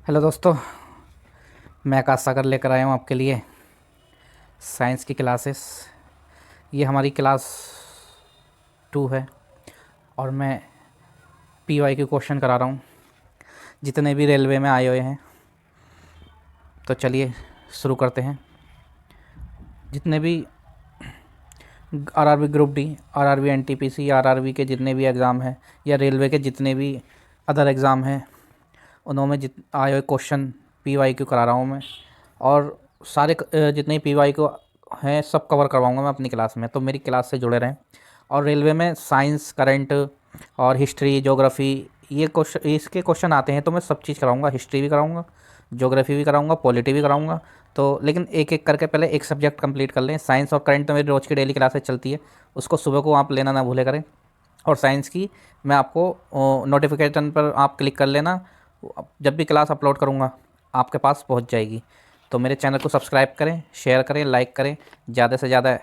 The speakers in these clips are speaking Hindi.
हेलो दोस्तों, मैं आकाश सागर लेकर आया हूँ आपके लिए साइंस की क्लासेस। ये हमारी क्लास 2 है और मैं पीवाई के क्वेश्चन करा रहा हूँ जितने भी रेलवे में आए हुए हैं। तो चलिए शुरू करते हैं। जितने भी RRB group D, RRB NTPC, RRB के जितने भी एग्ज़ाम हैं या रेलवे के जितने भी अदर एग्ज़ाम हैं उन्होंने आए हुए क्वेश्चन पीवाई क्यू करा रहा हूँ मैं। और सारे जितने पीवाई को हैं सब कवर करवाऊँगा मैं अपनी क्लास में, तो मेरी क्लास से जुड़े रहें। और रेलवे में साइंस, करंट और हिस्ट्री, ज्योग्राफ़ी ये क्वेश्चन, इसके क्वेश्चन आते हैं तो मैं सब चीज़ कराऊँगा। हिस्ट्री भी कराऊँगा, ज्योग्राफ़ी भी कराऊँगा, पॉलिटी भी कराऊँगा। तो लेकिन एक एक करके पहले एक सब्जेक्ट कंप्लीट कर लें। साइंस और करंट तो मेरी रोज़ की डेली क्लासेस चलती है, उसको सुबह को आप लेना ना भूले करें। और साइंस की मैं आपको नोटिफिकेशन पर आप क्लिक कर लेना, जब भी क्लास अपलोड करूँगा आपके पास पहुँच जाएगी। तो मेरे चैनल को सब्सक्राइब करें, शेयर करें, लाइक करें, ज़्यादा से ज़्यादा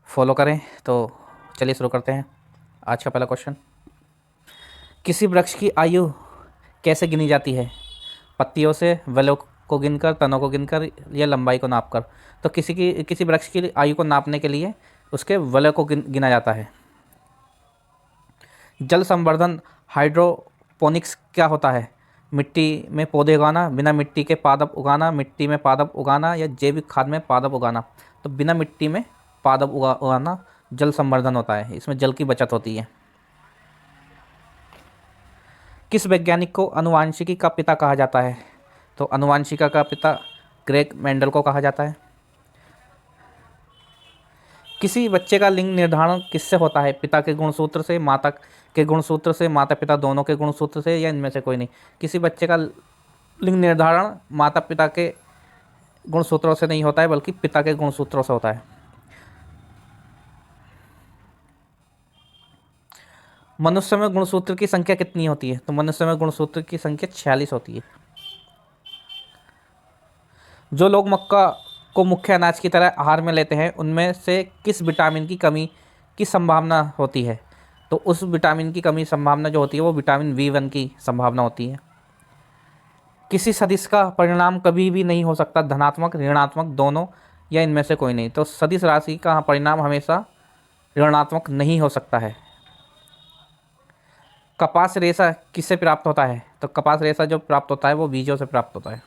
फॉलो करें। तो चलिए शुरू करते हैं। आज का पहला क्वेश्चन, किसी वृक्ष की आयु कैसे गिनी जाती है? पत्तियों से, वेलों को गिनकर, तनों को गिनकर या लंबाई को नापकर? तो किसी वृक्ष की आयु को नापने के लिए उसके वेलों को गिना जाता है। जल संवर्धन हाइड्रोपोनिक्स क्या होता है? मिट्टी में पौधे उगाना, बिना मिट्टी के पादप उगाना, मिट्टी में पादप उगाना या जैविक खाद में पादप उगाना? तो बिना मिट्टी में पादप उगाना जल संवर्धन होता है, इसमें जल की बचत होती है। किस वैज्ञानिक को आनुवांशिकी का पिता कहा जाता है? तो आनुवांशिका का पिता ग्रेग मेंडल को कहा जाता है। किसी बच्चे का लिंग निर्धारण किससे होता है? पिता के गुणसूत्र से, माता के गुणसूत्र से, माता पिता दोनों के गुणसूत्र से, या इनमें से कोई नहीं? किसी बच्चे का लिंग निर्धारण माता पिता के गुणसूत्रों से नहीं होता है, बल्कि पिता के गुणसूत्रों से होता है। मनुष्य में गुणसूत्र की संख्या कितनी होती है? तो मनुष्य में गुणसूत्र की संख्या 46 होती है। जो लोग मक्का को मुख्य अनाज की तरह आहार में लेते हैं उनमें से किस विटामिन की कमी की संभावना होती है? तो उस विटामिन की कमी संभावना जो होती है वो विटामिन B1 की संभावना होती है। किसी सदिश का परिणाम कभी भी नहीं हो सकता धनात्मक, ऋणात्मक, दोनों, या इनमें से कोई नहीं? तो सदिश राशि का परिणाम हमेशा ऋणात्मक नहीं हो सकता है। कपास रेशा किससे प्राप्त होता है? तो कपास रेशा जो प्राप्त होता है वो बीजों से प्राप्त होता है।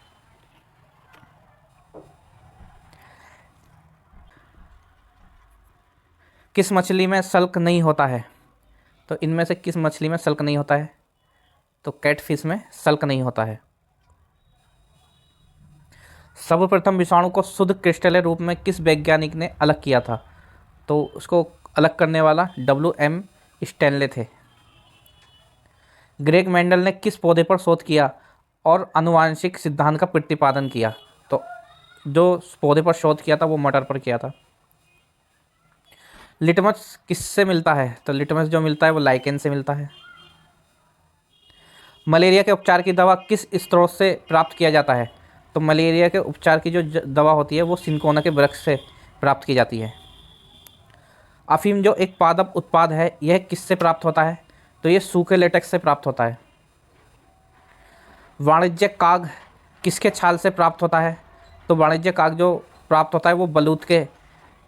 किस मछली में सल्क नहीं होता है? तो इनमें से किस मछली में सल्क नहीं होता है? तो कैटफिश में सल्क नहीं होता है। सर्वप्रथम विषाणु को शुद्ध क्रिस्टलीय रूप में किस वैज्ञानिक ने अलग किया था? तो उसको अलग करने वाला WM स्टैनले थे। ग्रेग मेंडल ने किस पौधे पर शोध किया और आनुवांशिक सिद्धांत का प्रतिपादन किया? तो जो पौधे पर शोध किया था वो मटर पर किया था। लिटमस किससे मिलता है? तो लिटमस जो मिलता है वो लाइकेन से मिलता है। मलेरिया के उपचार की दवा किस स्रोत से प्राप्त किया जाता है? तो मलेरिया के उपचार की जो दवा होती है वो सिनकोना के वृक्ष से प्राप्त की जाती है। अफीम जो एक पादप उत्पाद है यह किससे प्राप्त होता है? तो ये सूखे लेटेक्स से प्राप्त होता है। वाणिज्यिक काग किसके छाल से प्राप्त होता है? तो वाणिज्यिक काग जो प्राप्त होता है वो बलूत के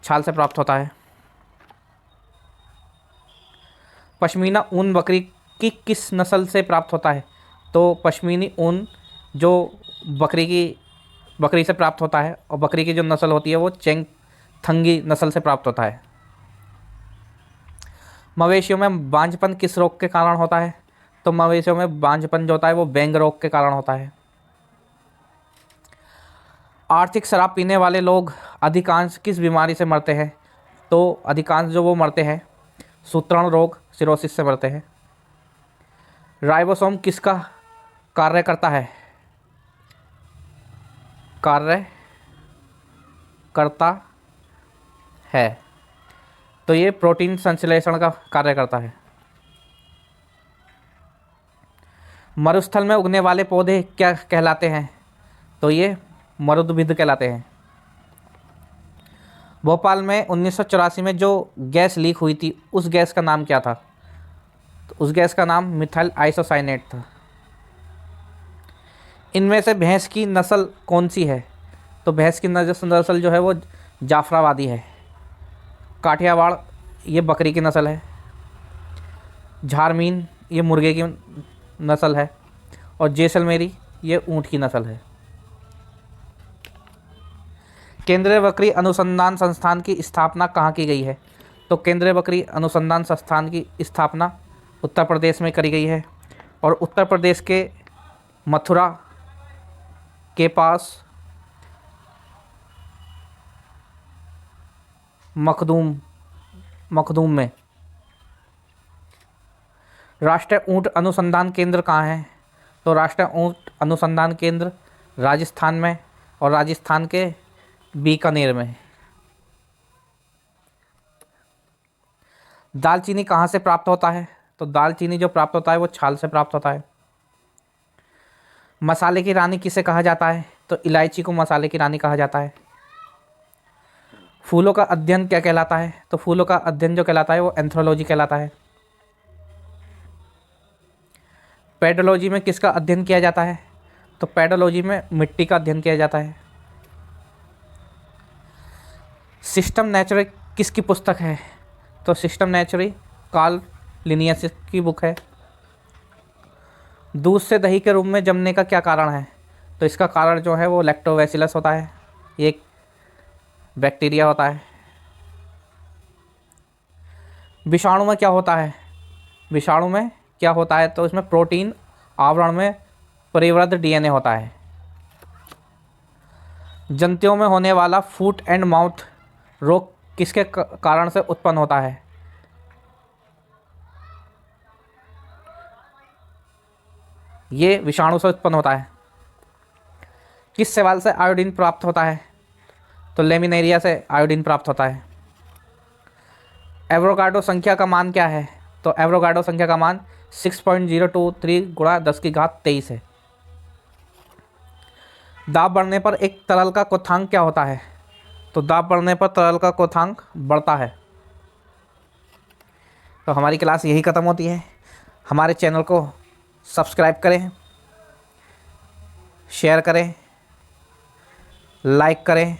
छाल से प्राप्त होता है। पश्मीना ऊन बकरी की किस नस्ल से प्राप्त होता है? तो पश्मीनी ऊन जो बकरी से प्राप्त होता है, और बकरी की जो नस्ल होती है वो चेंगथंगी नस्ल से प्राप्त होता है। मवेशियों में बांझपन किस रोग के कारण होता है? तो मवेशियों में बांझपन जो होता है वो बैंग रोग के कारण होता है। आर्थिक शराब पीने वाले लोग अधिकांश किस बीमारी से मरते हैं? तो अधिकांश जो वो मरते हैं सूत्रण रोग, सिरोसिस से मरते हैं। राइबोसोम किसका कार्य करता है? कार्य करता है, तो ये प्रोटीन संश्लेषण का कार्य करता है। मरुस्थल में उगने वाले पौधे क्या कहलाते हैं? तो ये मरुद्भिद कहलाते हैं। भोपाल में 1984 में जो गैस लीक हुई थी उस गैस का नाम क्या था? तो उस गैस का नाम मिथाइल आइसोसाइनेट था। इनमें से भैंस की नस्ल कौन सी है? तो भैंस की नस्ल जो है वो जाफराबादी है। काठियावाड़ ये बकरी की नस्ल है। झारमीन ये मुर्गे की नस्ल है। और जैसलमेरी ये ऊँट की नस्ल है। केंद्रीय बकरी अनुसंधान संस्थान की स्थापना कहाँ की गई है? तो केंद्रीय बकरी अनुसंधान संस्थान की स्थापना उत्तर प्रदेश में करी गई है। और उत्तर प्रदेश के मथुरा के पास मखदूम में। राष्ट्रीय ऊँट अनुसंधान केंद्र कहाँ है? तो राष्ट्रीय ऊँट अनुसंधान केंद्र राजस्थान में, और राजस्थान के बीकानेर में। दालचीनी कहाँ से प्राप्त होता है? तो दालचीनी जो प्राप्त होता है वो छाल से प्राप्त होता है। मसाले की रानी किसे कहा जाता है? तो इलायची को मसाले की रानी कहा जाता है। फूलों का अध्ययन क्या कहलाता है? तो फूलों का अध्ययन जो कहलाता है वो एंथ्रोलॉजी कहलाता है। पेडोलॉजी में किसका अध्ययन किया जाता है? तो पेडोलॉजी में मिट्टी का अध्ययन किया जाता है। सिस्टम नेचुरल किसकी पुस्तक है? तो सिस्टम नेचुरल कार्ल लिनियस की बुक है। दूध से दही के रूप में जमने का क्या कारण है? तो इसका कारण जो है वो लैक्टोबैसिलस होता है। ये एक बैक्टीरिया होता है। विषाणु में क्या होता है? विषाणु में क्या होता है? तो इसमें प्रोटीन आवरण में परिवृद्ध डीएनए होता है। जंतुओं में होने वाला फुट एंड माउथ रोग किसके कारण से उत्पन्न होता है? ये विषाणु से उत्पन्न होता है। किस शैवाल से आयोडीन प्राप्त होता है? तो लेमिनेरिया से आयोडीन प्राप्त होता है। एवोगाड्रो संख्या का मान क्या है? तो एवोगाड्रो संख्या का मान 6.023 गुणा 10⁻23 है। दाब बढ़ने पर एक तरल का क्वथनांक क्या होता है? तो दाब बढ़ने पर तरल का क्वथनांक बढ़ता है। तो हमारी क्लास यही ख़त्म होती है। हमारे चैनल को सब्सक्राइब करें, शेयर करें, लाइक करें